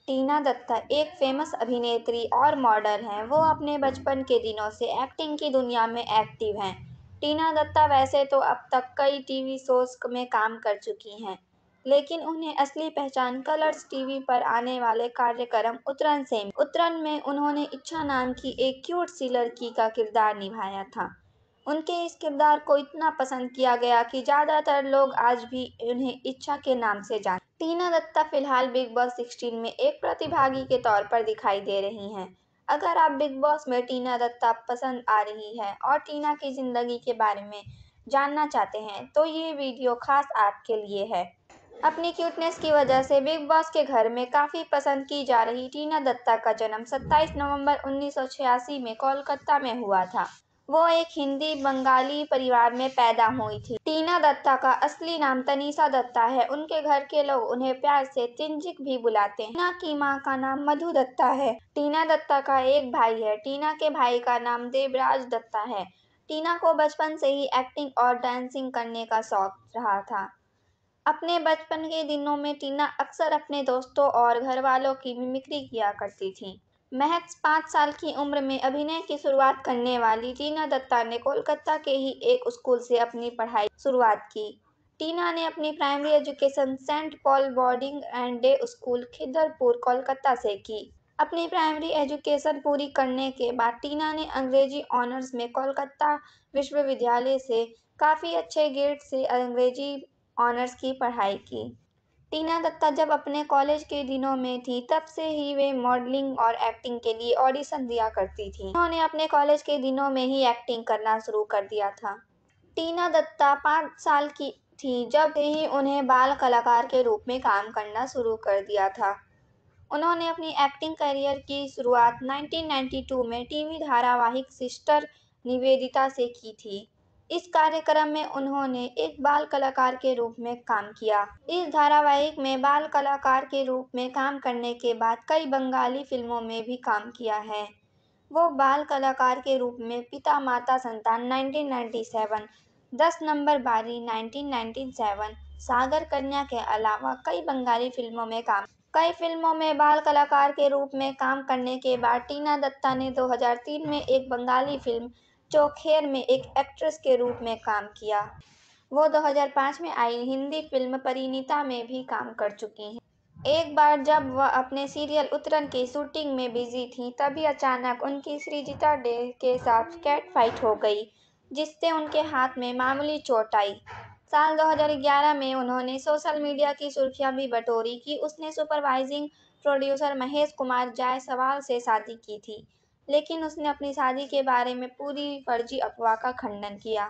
टीना दत्ता एक फेमस अभिनेत्री और मॉडल हैं। वो अपने बचपन के दिनों से एक्टिंग की दुनिया में एक्टिव हैं। टीना दत्ता वैसे तो अब तक कई टीवी शोज में काम कर चुकी हैं, लेकिन उन्हें असली पहचान कलर्स टीवी पर आने वाले कार्यक्रम उतरन से मिली। उतरन में उन्होंने इच्छा नाम की एक क्यूट सी लड़की का किरदार निभाया था। उनके इस किरदार को इतना पसंद किया गया कि ज़्यादातर लोग आज भी उन्हें इच्छा के नाम से जानते हैं। टीना दत्ता फिलहाल बिग बॉस 16 में एक प्रतिभागी के तौर पर दिखाई दे रही हैं। अगर आप बिग बॉस में टीना दत्ता पसंद आ रही है और टीना की जिंदगी के बारे में जानना चाहते हैं तो ये वीडियो खास आपके लिए है। अपनी क्यूटनेस की वजह से बिग बॉस के घर में काफ़ी पसंद की जा रही टीना दत्ता का जन्म 27 नवंबर 1986 में कोलकाता में हुआ था। वो एक हिंदी बंगाली परिवार में पैदा हुई थी। टीना दत्ता का असली नाम तनीषा दत्ता है। उनके घर के लोग उन्हें प्यार से तिंजिक भी बुलाते हैं। टीना की मां का नाम मधु दत्ता है। टीना दत्ता का एक भाई है। टीना के भाई का नाम देवराज दत्ता है। टीना को बचपन से ही एक्टिंग और डांसिंग करने का शौक रहा था। अपने बचपन के दिनों में टीना अक्सर अपने दोस्तों और घरवालों की मिमिक्री किया करती थी। महज 5 साल की उम्र में अभिनय की शुरुआत करने वाली टीना दत्ता ने कोलकाता के ही एक स्कूल से अपनी पढ़ाई शुरुआत की। टीना ने अपनी primary education Saint Paul boarding and day school Khidirpur Kolkata से की। अपनी प्राइमरी एजुकेशन पूरी करने के बाद टीना ने अंग्रेजी ऑनर्स में कोलकाता विश्वविद्यालय से काफ़ी अच्छे ग्रेड से अंग्रेजी ऑनर्स की पढ़ाई की। टीना दत्ता जब अपने कॉलेज के दिनों में थी तब से ही वे मॉडलिंग और एक्टिंग के लिए ऑडिशन दिया करती थी। उन्होंने अपने कॉलेज के दिनों में ही एक्टिंग करना शुरू कर दिया था। टीना दत्ता 5 साल की थी जब से ही उन्हें बाल कलाकार के रूप में काम करना शुरू कर दिया था। उन्होंने अपनी एक्टिंग करियर की शुरुआत 1992 में टीवी धारावाहिक सिस्टर निवेदिता से की थी। इस कार्यक्रम में उन्होंने एक बाल कलाकार के रूप में काम किया। इस धारावाहिक में बाल कलाकार के रूप में काम करने के बाद कई बंगाली फिल्मों में भी काम किया है। वो बाल कलाकार के रूप में पिता माता संतान 1997, 10 नंबर बारी 1997, सागर कन्या के अलावा कई बंगाली फिल्मों में काम। कई फिल्मों में बाल कलाकार के रूप में काम करने के बाद टीना दत्ता ने 2003 में एक बंगाली फिल्म चौखेर में एक एक्ट्रेस के रूप में काम किया। वो 2005 में आई हिंदी फिल्म परिणीता में भी काम कर चुकी हैं। एक बार जब वह अपने सीरियल उतरन की शूटिंग में बिजी थीं तभी अचानक उनकी सृजिता डे के साथ कैट फाइट हो गई, जिससे उनके हाथ में मामूली चोट आई। साल 2011 में उन्होंने सोशल मीडिया की सुर्खियां भी बटोरी कि उसने सुपरवाइजिंग प्रोड्यूसर महेश कुमार जायसवाल से शादी की थी, लेकिन उसने अपनी शादी के बारे में पूरी फर्जी अफवाह का खंडन किया।